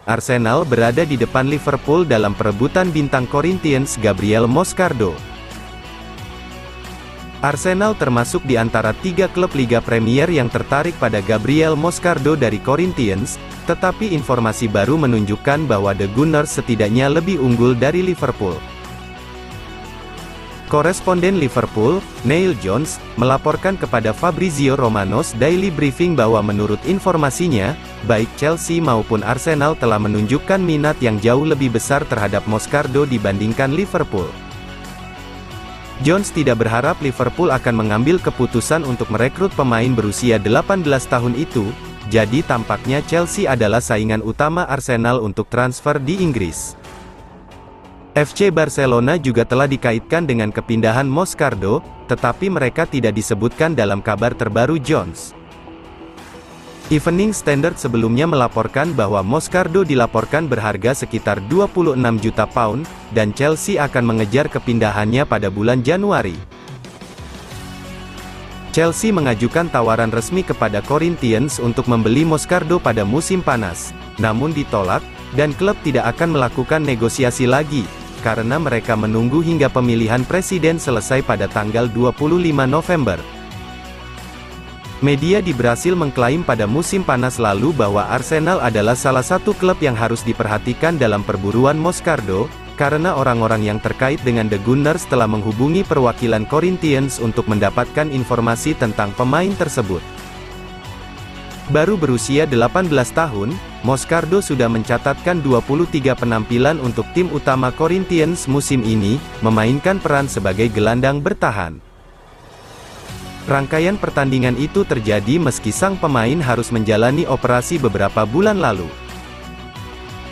Arsenal berada di depan Liverpool dalam perebutan bintang Corinthians Gabriel Moscardo. Arsenal termasuk di antara 3 klub Liga Premier yang tertarik pada Gabriel Moscardo dari Corinthians, tetapi informasi baru menunjukkan bahwa The Gunners setidaknya lebih unggul dari Liverpool. Koresponden Liverpool, Neil Jones, melaporkan kepada Fabrizio Romano's Daily Briefing bahwa menurut informasinya, baik Chelsea maupun Arsenal telah menunjukkan minat yang jauh lebih besar terhadap Moscardo dibandingkan Liverpool. Jones tidak berharap Liverpool akan mengambil keputusan untuk merekrut pemain berusia 18 tahun itu, jadi tampaknya Chelsea adalah saingan utama Arsenal untuk transfer di Inggris. FC Barcelona juga telah dikaitkan dengan kepindahan Moscardo, tetapi mereka tidak disebutkan dalam kabar terbaru Jones. Evening Standard sebelumnya melaporkan bahwa Moscardo dilaporkan berharga sekitar 26 juta pound, dan Chelsea akan mengejar kepindahannya pada bulan Januari. Chelsea mengajukan tawaran resmi kepada Corinthians untuk membeli Moscardo pada musim panas, namun ditolak, dan klub tidak akan melakukan negosiasi lagi, karena mereka menunggu hingga pemilihan presiden selesai pada tanggal 25 November. Media di Brasil mengklaim pada musim panas lalu bahwa Arsenal adalah salah satu klub yang harus diperhatikan dalam perburuan Moscardo, karena orang-orang yang terkait dengan The Gunners telah menghubungi perwakilan Corinthians untuk mendapatkan informasi tentang pemain tersebut. Baru berusia 18 tahun, Moscardo sudah mencatatkan 23 penampilan untuk tim utama Corinthians musim ini, memainkan peran sebagai gelandang bertahan. Rangkaian pertandingan itu terjadi meski sang pemain harus menjalani operasi beberapa bulan lalu.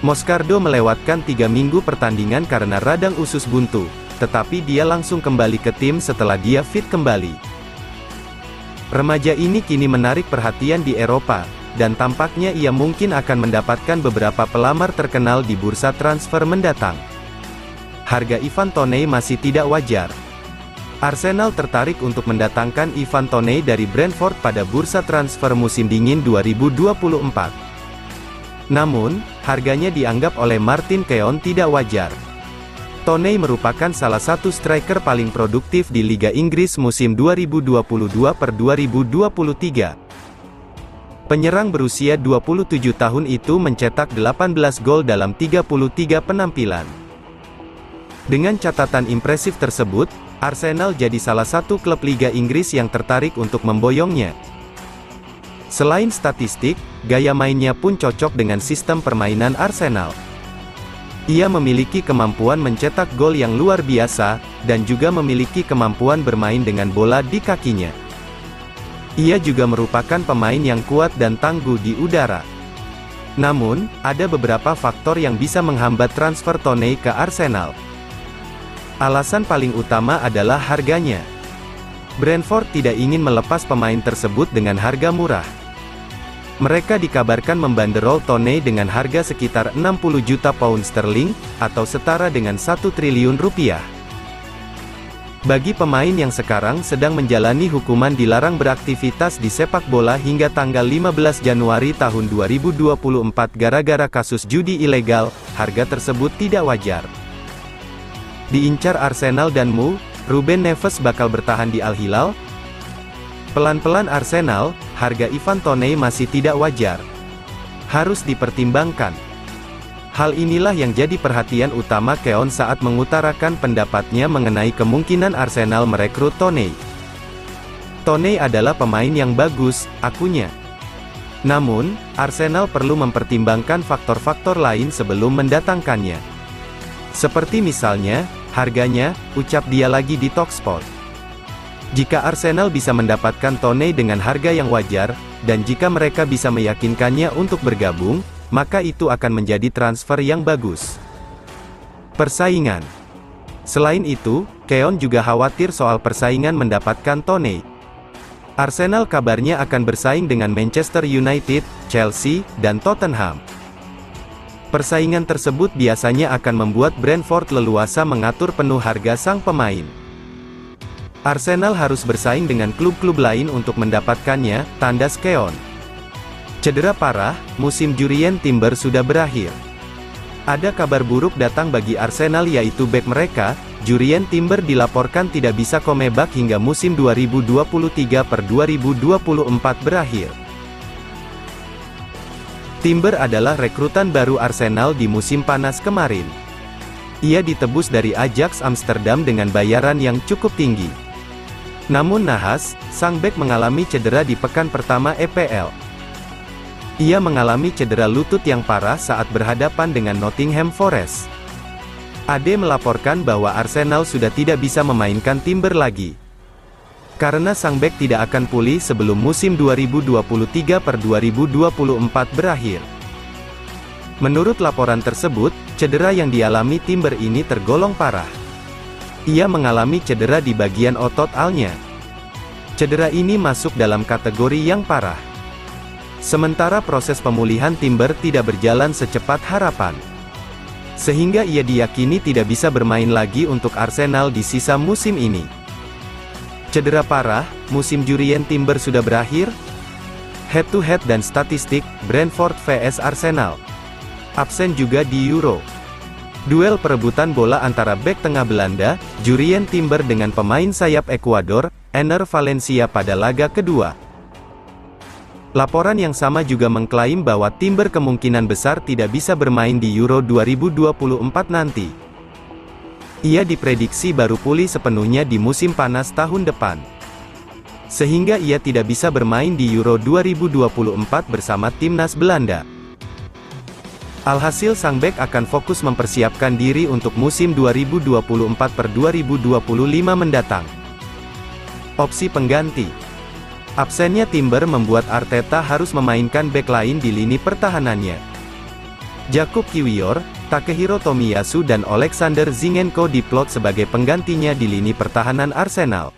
Moscardo melewatkan 3 minggu pertandingan karena radang usus buntu, tetapi dia langsung kembali ke tim setelah dia fit kembali. Remaja ini kini menarik perhatian di Eropa, dan tampaknya ia mungkin akan mendapatkan beberapa pelamar terkenal di bursa transfer mendatang. Harga Ivan Toney masih tidak wajar. Arsenal tertarik untuk mendatangkan Ivan Toney dari Brentford pada bursa transfer musim dingin 2024. Namun, harganya dianggap oleh Martin Keown tidak wajar. Toney merupakan salah satu striker paling produktif di Liga Inggris musim 2022-2023. Penyerang berusia 27 tahun itu mencetak 18 gol dalam 33 penampilan. Dengan catatan impresif tersebut, Arsenal jadi salah satu klub Liga Inggris yang tertarik untuk memboyongnya. Selain statistik, gaya mainnya pun cocok dengan sistem permainan Arsenal. Ia memiliki kemampuan mencetak gol yang luar biasa, dan juga memiliki kemampuan bermain dengan bola di kakinya. Ia juga merupakan pemain yang kuat dan tangguh di udara. Namun, ada beberapa faktor yang bisa menghambat transfer Toney ke Arsenal. Alasan paling utama adalah harganya. Brentford tidak ingin melepas pemain tersebut dengan harga murah. Mereka dikabarkan membanderol Toney dengan harga sekitar 60 juta pound sterling, atau setara dengan 1 triliun rupiah. Bagi pemain yang sekarang sedang menjalani hukuman dilarang beraktivitas di sepak bola hingga tanggal 15 Januari tahun 2024 gara-gara kasus judi ilegal, harga tersebut tidak wajar. Diincar Arsenal dan MU, Ruben Neves bakal bertahan di Al Hilal? Pelan-pelan Arsenal, harga Ivan Toney masih tidak wajar. Harus dipertimbangkan. Hal inilah yang jadi perhatian utama Keown saat mengutarakan pendapatnya mengenai kemungkinan Arsenal merekrut Toney. Toney adalah pemain yang bagus, akunya. Namun, Arsenal perlu mempertimbangkan faktor-faktor lain sebelum mendatangkannya. Seperti misalnya, harganya, ucap dia lagi di Talksport. Jika Arsenal bisa mendapatkan Toney dengan harga yang wajar, dan jika mereka bisa meyakinkannya untuk bergabung, maka itu akan menjadi transfer yang bagus. Persaingan. Selain itu, Keown juga khawatir soal persaingan mendapatkan Toney. Arsenal kabarnya akan bersaing dengan Manchester United, Chelsea, dan Tottenham. Persaingan tersebut biasanya akan membuat Brentford leluasa mengatur penuh harga sang pemain. Arsenal harus bersaing dengan klub-klub lain untuk mendapatkannya, tandas Keown. Cedera parah, musim Jurrien Timber sudah berakhir. Ada kabar buruk datang bagi Arsenal yaitu bek mereka, Jurrien Timber dilaporkan tidak bisa comeback hingga musim 2023/2024 berakhir. Timber adalah rekrutan baru Arsenal di musim panas kemarin. Ia ditebus dari Ajax Amsterdam dengan bayaran yang cukup tinggi. Namun nahas, sang bek mengalami cedera di pekan pertama EPL. Ia mengalami cedera lutut yang parah saat berhadapan dengan Nottingham Forest. AD melaporkan bahwa Arsenal sudah tidak bisa memainkan Timber lagi. Karena sang bek tidak akan pulih sebelum musim 2023/2024 berakhir. Menurut laporan tersebut, cedera yang dialami Timber ini tergolong parah. Ia mengalami cedera di bagian otot alnya. Cedera ini masuk dalam kategori yang parah. Sementara proses pemulihan Timber tidak berjalan secepat harapan. Sehingga ia diyakini tidak bisa bermain lagi untuk Arsenal di sisa musim ini. Cedera parah, musim Jurrien Timber sudah berakhir? Head to head dan statistik, Brentford vs Arsenal. Absen juga di Euro. Duel perebutan bola antara bek tengah Belanda, Jurrien Timber dengan pemain sayap Ekuador, Enner Valencia pada laga kedua. Laporan yang sama juga mengklaim bahwa Timber kemungkinan besar tidak bisa bermain di Euro 2024 nanti. Ia diprediksi baru pulih sepenuhnya di musim panas tahun depan. Sehingga ia tidak bisa bermain di Euro 2024 bersama timnas Belanda. Alhasil sang bek akan fokus mempersiapkan diri untuk musim 2024/2025 mendatang. Opsi pengganti. Absennya Timber membuat Arteta harus memainkan bek lain di lini pertahanannya. Jakub Kiwior, Takehiro Tomiyasu dan Alexander Zinchenko diplot sebagai penggantinya di lini pertahanan Arsenal.